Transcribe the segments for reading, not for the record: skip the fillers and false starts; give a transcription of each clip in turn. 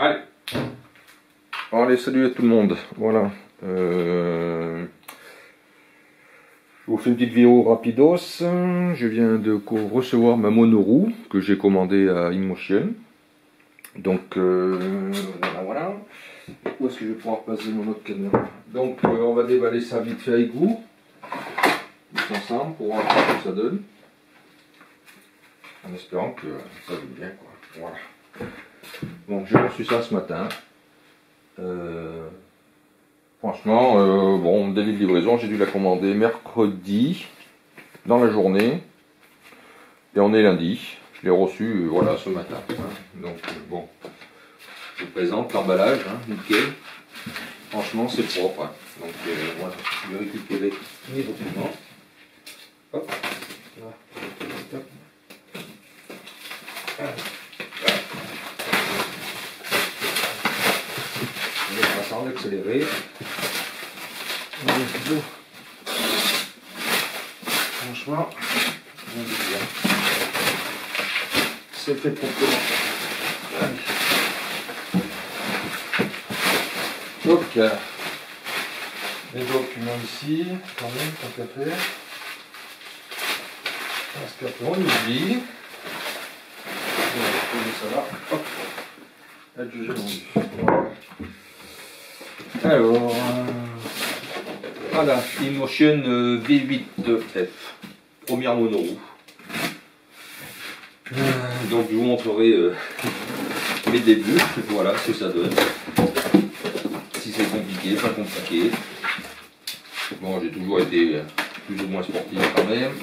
Allez. Allez, salut à tout le monde. Voilà. Je vous fais une petite vidéo rapidos. Je viens de recevoir ma monoroue que j'ai commandée à InMotion. Donc voilà. Où est-ce que je vais pouvoir passer mon autre caméra? Donc on va déballer ça vite fait avec vous. Tous ensemble pour voir ce que ça donne. En espérant que ça donne bien quoi. Voilà. Donc j'ai reçu ça ce matin. Franchement, bon, délai de livraison, j'ai dû la commander mercredi dans la journée. Et on est lundi. Je l'ai reçu voilà, ce matin. Donc bon, je vous présente l'emballage, hein, nickel. Franchement, c'est propre. Hein. Donc voilà, je vais récupérer mes documents. Hop. Là. On va sans accélérer. Franchement, c'est fait proprement. Donc, les documents ici, quand même, tant qu'à faire. Parce qu'après on oublie. On va poser ça là. Hop. Adjugé vendu. Voilà. Alors, voilà, InMotion V8F, première monoroue. Donc je vous montrerai mes débuts, voilà ce que ça donne. Si c'est compliqué, pas compliqué. Bon, j'ai toujours été plus ou moins sportif quand même.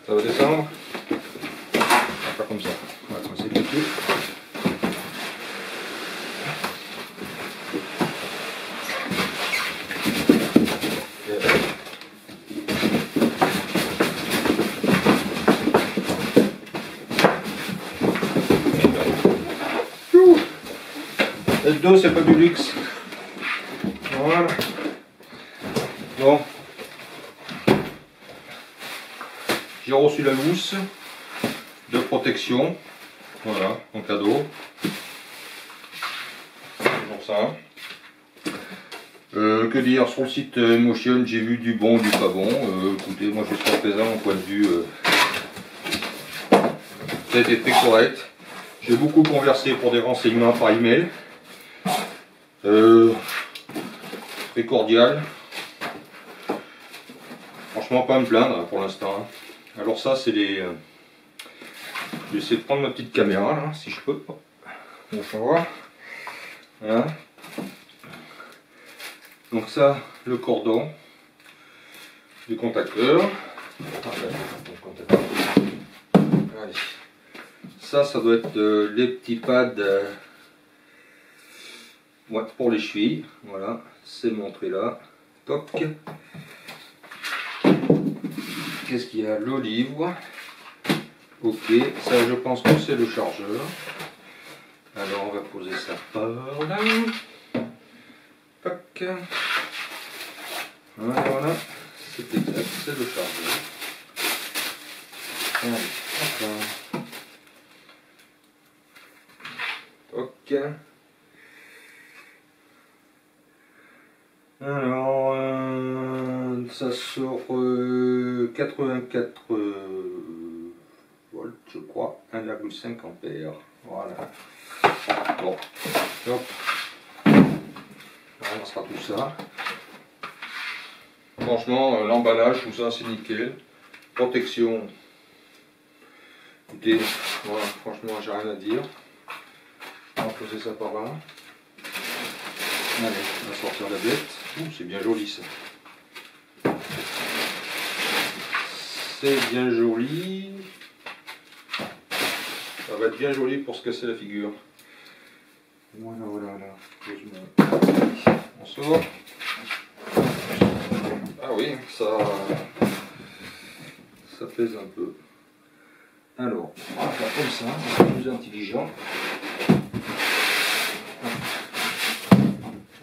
Ça va descendre. Pas comme ça. On va commencer tout de suite. Le dos, c'est pas du luxe. Voilà. Bon. J'ai reçu la mousse de protection. Voilà, en cadeau. C'est pour ça. Que dire, sur le site InMotion, j'ai vu du bon, du pas bon. Écoutez, moi je suis présent au point de vue. Ça a été très correct. J'ai beaucoup conversé pour des renseignements par email. Très cordial. Franchement, pas à me plaindre pour l'instant. Hein. Alors ça, c'est les. Je vais essayer de prendre ma petite caméra là, si je peux. On va voir. Voilà. Donc ça, le cordon du contacteur. Allez. Ça doit être les petits pads pour les chevilles. Voilà, c'est montré là. Toc. Qu'est-ce qu'il y a? Le livre. Ok, ça je pense que c'est le chargeur. Alors on va poser ça par là. Toc. Voilà, c'est exact, c'est le chargeur. Allez, hop là. Ok. Alors, ça sort 84 volts, je crois, 1,5 ampères. Voilà. Bon, hop. On ramassera tout ça. Franchement, l'emballage, tout ça, c'est nickel. Protection. Écoutez, voilà, franchement, j'ai rien à dire. On va poser ça par là. Allez, on va sortir la bête. C'est bien joli ça. C'est bien joli. Ça va être bien joli pour se casser la figure. Voilà. On sort. Ah oui, ça pèse un peu. Alors, on va faire comme ça, c'est plus intelligent.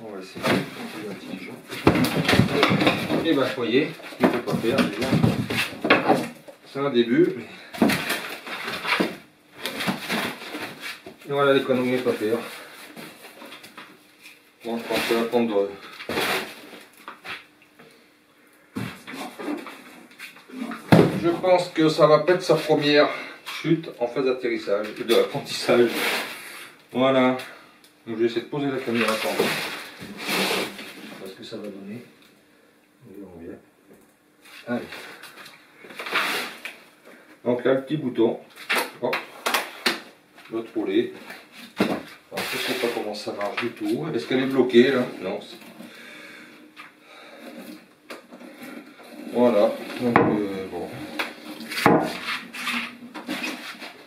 On va essayer d'être plus intelligent. Et ben, vous voyez, ce qu'il ne faut pas faire déjà. C'est un début. Voilà les conneries à pas faire. Bon, je pense que la prendre. Je pense que ça va pas être sa première chute en phase d'atterrissage, de l'apprentissage. Voilà. Donc je vais essayer de poser la caméra quand même. Parce que ça va donner. On verra bien. Allez. Donc là le petit bouton. Hop. L'autre roulé. Alors, je ne sais pas comment ça marche du tout. Est-ce qu'elle est bloquée là? Non. Voilà. Donc bon.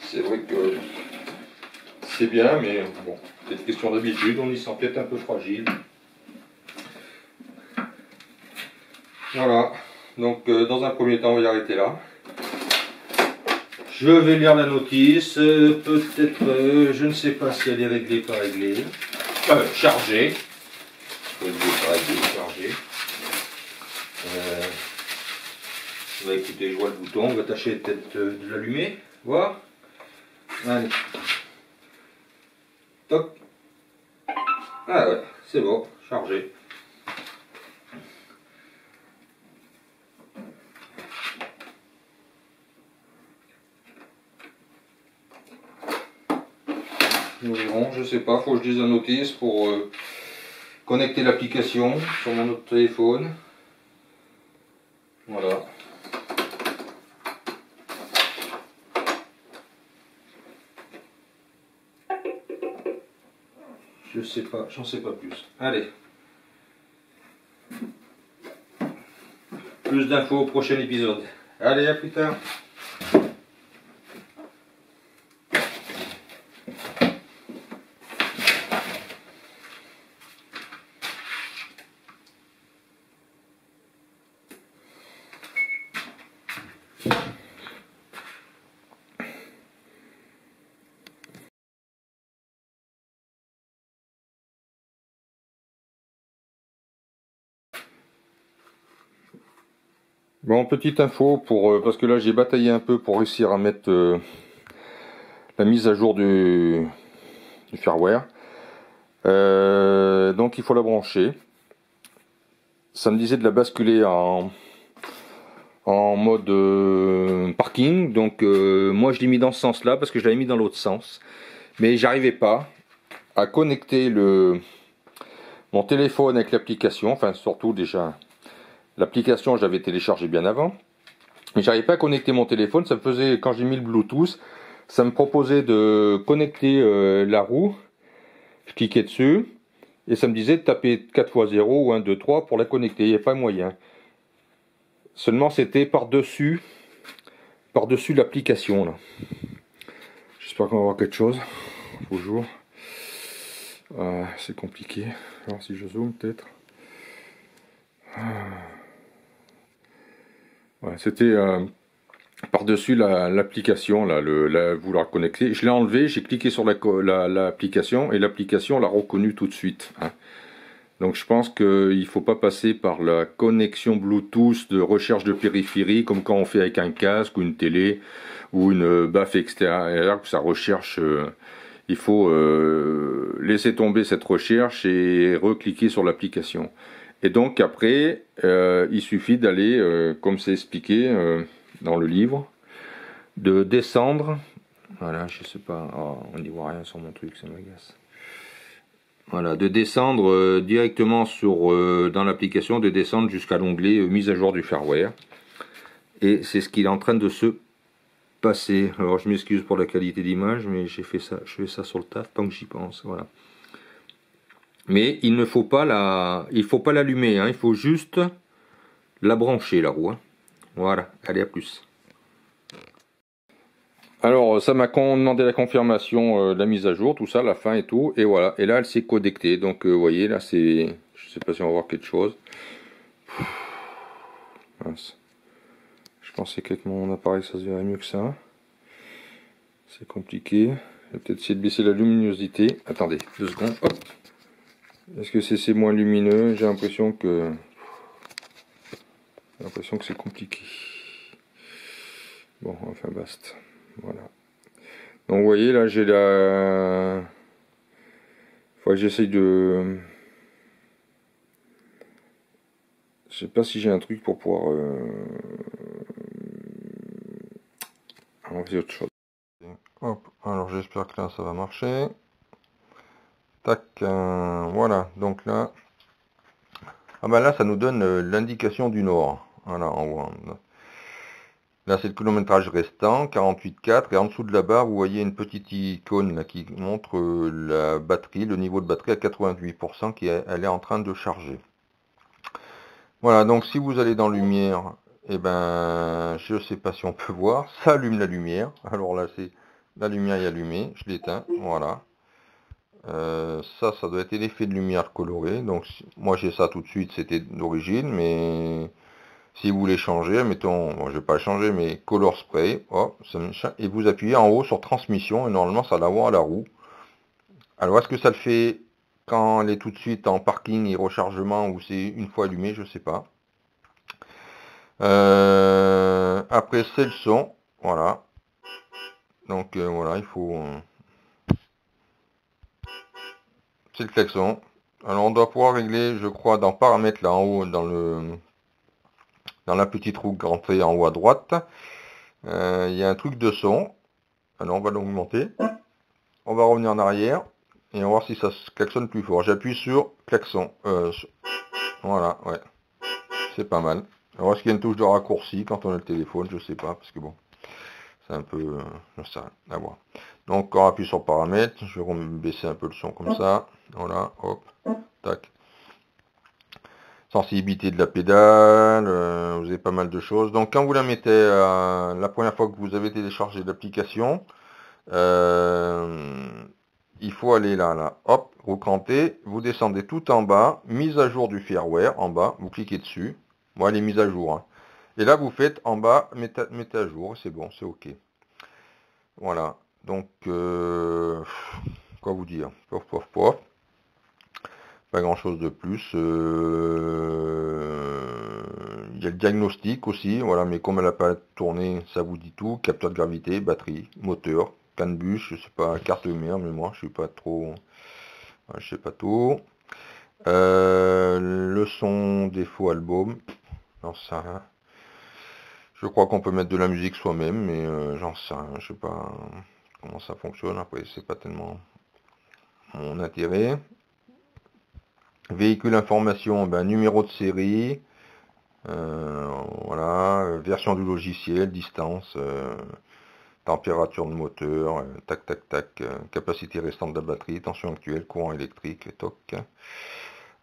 C'est vrai que c'est bien, mais bon, c'est une question d'habitude, on y sent peut-être un peu fragile. Voilà, donc dans un premier temps, on va y arrêter là. Je vais lire la notice, peut-être, je ne sais pas si elle est réglée, pas réglée. Chargée. Réglée, pas réglée, chargée. Bah écoutez, je vois le bouton, on va tâcher peut-être de l'allumer, voir. Allez. Toc. Ah ouais, c'est bon, chargé. Nous verrons, je sais pas, faut que je dise la notice pour connecter l'application sur mon autre téléphone. Voilà. Je sais pas, j'en sais pas plus. Allez. Plus d'infos au prochain épisode. Allez, à plus tard. Bon, petite info pour parce que là j'ai bataillé un peu pour réussir à mettre la mise à jour du firmware. Donc il faut la brancher. Ça me disait de la basculer en mode parking. Donc moi je l'ai mis dans ce sens-là parce que je l'avais mis dans l'autre sens. Mais j'arrivais pas à connecter mon téléphone avec l'application. Enfin surtout déjà l'application je l'avais téléchargée bien avant. Mais j'arrivais pas à connecter mon téléphone. Ça me faisait, quand j'ai mis le Bluetooth, ça me proposait de connecter la roue. Je cliquais dessus. Et ça me disait de taper 4x0 ou 1, 2, 3 pour la connecter. Il n'y avait pas moyen. Seulement c'était par-dessus l'application là. J'espère qu'on va voir quelque chose. Bonjour. C'est compliqué. Alors si je zoome peut-être. Ouais, c'était par-dessus l'application là, vouloir connecter. Je l'ai enlevé, j'ai cliqué sur l'application et l'application l'a reconnu tout de suite. Hein. Donc je pense qu'il ne faut pas passer par la connexion Bluetooth de recherche de périphérie comme quand on fait avec un casque ou une télé ou une baffe extérieure, que ça recherche. Il faut laisser tomber cette recherche et recliquer sur l'application. Et donc après, il suffit d'aller, comme c'est expliqué dans le livre, de descendre. Voilà, je sais pas, oh, on n'y voit rien sur mon truc, ça m'agace. Voilà, de descendre directement dans l'application, de descendre jusqu'à l'onglet mise à jour du firmware. Et c'est ce qu'il est en train de se passer. Alors je m'excuse pour la qualité d'image, mais je fais ça sur le taf tant que j'y pense. Voilà. Mais il ne faut pas l'allumer, hein, il faut juste la brancher la roue. Hein. Voilà, allez à plus. Alors ça m'a demandé la confirmation de la mise à jour, tout ça, la fin et tout, et voilà. Et là elle s'est connectée, donc vous voyez là c'est, je sais pas si on va voir quelque chose. Mince. Je pensais qu'avec mon appareil ça se verrait mieux que ça. C'est compliqué. Je vais peut-être essayer de baisser la luminosité. Attendez, 2 secondes. Hop. Est-ce que c'est moins lumineux? J'ai l'impression que c'est compliqué. Bon, enfin basta. Voilà. Donc vous voyez là j'ai la... Faut que j'essaye de... Je sais pas si j'ai un truc pour pouvoir... On va faire autre chose. Hop, alors j'espère que là ça va marcher. Tac, voilà, donc là... Ah bah là ça nous donne l'indication du nord. Voilà, en haut. Là c'est le kilométrage restant, 48,4, et en dessous de la barre vous voyez une petite icône là, qui montre la batterie, le niveau de batterie à 88% elle est en train de charger. Voilà, donc si vous allez dans lumière, eh ben je sais pas si on peut voir, ça allume la lumière. Alors là c'est la lumière est allumée, je l'éteins, voilà. Ça doit être l'effet de lumière colorée. Donc moi j'ai ça tout de suite, c'était d'origine, mais si vous voulez changer, mettons, bon, je vais pas le changer, mais color spray, hop, et vous appuyez en haut sur transmission, et normalement ça l'envoie à la roue. Alors est-ce que ça le fait quand elle est tout de suite en parking et rechargement, ou c'est une fois allumé, je sais pas. Après c'est le son, voilà. Donc voilà, il faut... c'est le klaxon. Alors on doit pouvoir régler, je crois, dans paramètres là en haut, dans la petite roue rentrée en haut à droite. Il y a un truc de son. Alors on va l'augmenter. On va revenir en arrière. Et on va voir si ça se klaxonne plus fort. J'appuie sur klaxon. Voilà, ouais. C'est pas mal. Alors est-ce qu'il y a une touche de raccourci quand on a le téléphone? Je sais pas, parce que bon, c'est un peu... je sais rien, à voir. Donc on appuie sur paramètres. Je vais baisser un peu le son comme ça. Voilà, hop, tac. Sensibilité de la pédale, vous avez pas mal de choses. Donc quand vous la mettez, la première fois que vous avez téléchargé l'application, il faut aller là, hop, vous crantez, vous descendez tout en bas, mise à jour du firmware, en bas, vous cliquez dessus. Moi, elle est mise à jour. Hein. Et là, vous faites en bas, mettez à jour, c'est bon, c'est OK. Voilà, donc, quoi vous dire, pof, pof, pof. Pas grand chose de plus. Il y a le diagnostic aussi, voilà, mais comme elle n'a pas tourné, ça vous dit tout. Capteur de gravité, batterie, moteur, canne bûche, je sais pas, carte mère, mémoire, je suis pas trop. Je sais pas tout. Le son défaut album, j'en sais rien. Je crois qu'on peut mettre de la musique soi-même, mais j'en sais rien, je sais pas comment ça fonctionne. Après, c'est pas tellement mon intérêt. Véhicule information, ben, numéro de série, voilà, version du logiciel, distance, température de moteur, tac tac tac, capacité restante de la batterie, tension actuelle, courant électrique, toc.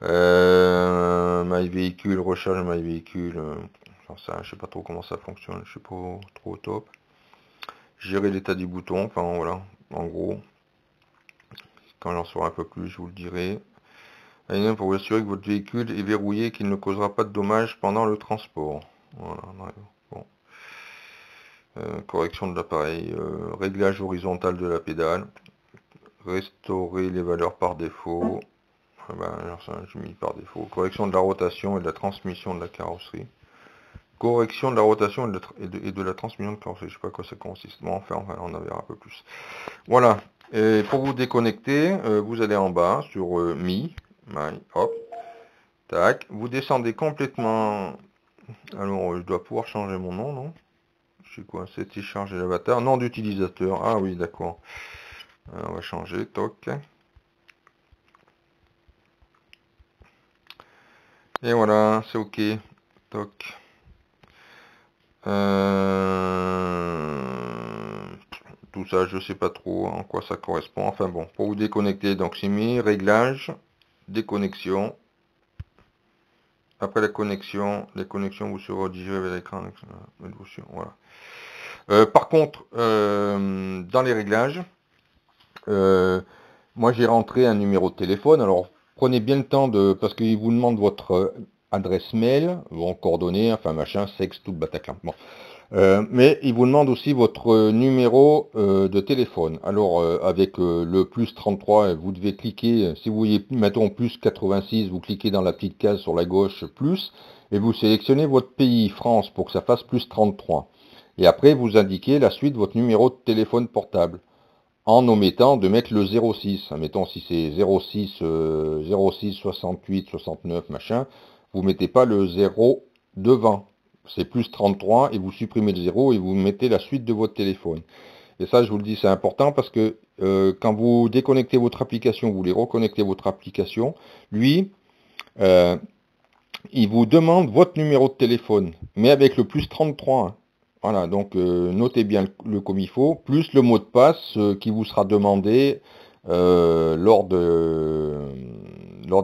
My véhicule, recharge my véhicule, je sais pas trop comment ça fonctionne, je suis pas trop au top. Gérer l'état du bouton, enfin voilà, en gros. Quand j'en saurai un peu plus, je vous le dirai. Pour vous assurer que votre véhicule est verrouillé et qu'il ne causera pas de dommages pendant le transport. Voilà, bon. Correction de l'appareil, réglage horizontal de la pédale, restaurer les valeurs par défaut. J'ai mis par défaut. Correction de la rotation et de la transmission de la carrosserie. Correction de la rotation et de la transmission de carrosserie. Je sais pas à quoi ça consiste. Bon, enfin, on en verra un peu plus. Voilà. Et pour vous déconnecter, vous allez en bas sur My, hop, tac. Vous descendez complètement. Alors, je dois pouvoir changer mon nom, non? Je sais quoi? C'était charger l'avatar. Nom d'utilisateur. Ah oui, d'accord. On va changer. Toc. Et voilà, c'est OK. Toc. Tout ça, je sais pas trop en quoi ça correspond. Enfin bon, pour vous déconnecter, donc c'est mis, réglage, déconnexion. Après la connexion, les connexions vous seront redirigées vers l'écran. Voilà. Par contre, dans les réglages, moi j'ai rentré un numéro de téléphone. Alors prenez bien le temps parce qu'il vous demande votre adresse mail, vos coordonnées, enfin machin, sexe, tout le Bataclan. Bon. Mais il vous demande aussi votre numéro de téléphone. Alors avec le plus 33, vous devez cliquer, si vous voyez, mettons plus 86, vous cliquez dans la petite case sur la gauche, plus, et vous sélectionnez votre pays, France, pour que ça fasse plus 33. Et après, vous indiquez la suite de votre numéro de téléphone portable. en omettant de mettre le 06. Admettons, si c'est 06, 06, 68, 69, machin, vous mettez pas le 0 devant. C'est plus 33 et vous supprimez le 0 et vous mettez la suite de votre téléphone. Et ça, je vous le dis, c'est important parce que quand vous déconnectez votre application, vous voulez reconnecter votre application, lui, il vous demande votre numéro de téléphone, mais avec le plus 33. Hein. Voilà, donc notez bien comme il faut, plus le mot de passe qui vous sera demandé lors de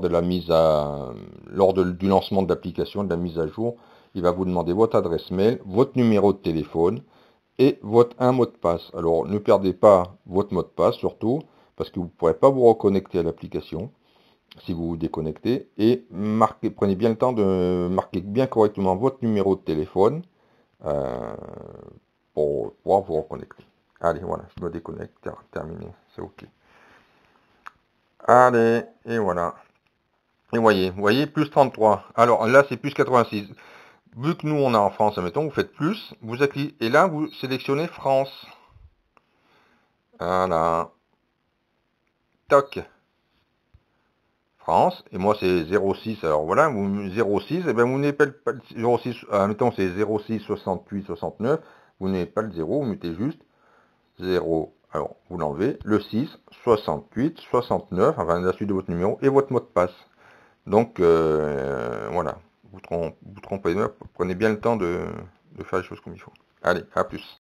la mise à du lancement de l'application, de la mise à jour. Il va vous demander votre adresse mail, votre numéro de téléphone et un mot de passe. Alors ne perdez pas votre mot de passe surtout, parce que vous ne pourrez pas vous reconnecter à l'application si vous vous déconnectez, et prenez bien le temps de marquer bien correctement votre numéro de téléphone euh, pour pouvoir vous reconnecter. Allez, voilà, je me déconnecte, terminé, c'est ok. Allez, et voilà. Et vous voyez, plus 33. Alors là, c'est plus 86. Vu que nous, on est en France, admettons, vous faites plus, vous cliquez, et là, vous sélectionnez France. Voilà. Toc. France, et moi c'est 06, alors voilà, 06, et bien vous n'avez pas le 06, admettons c'est 06, 68, 69, vous n'avez pas le 0, vous mettez juste 0, alors vous l'enlevez, le 6, 68, 69, enfin la suite de votre numéro, et votre mot de passe. Donc voilà, vous trompez, prenez bien le temps de faire les choses comme il faut. Allez, à plus.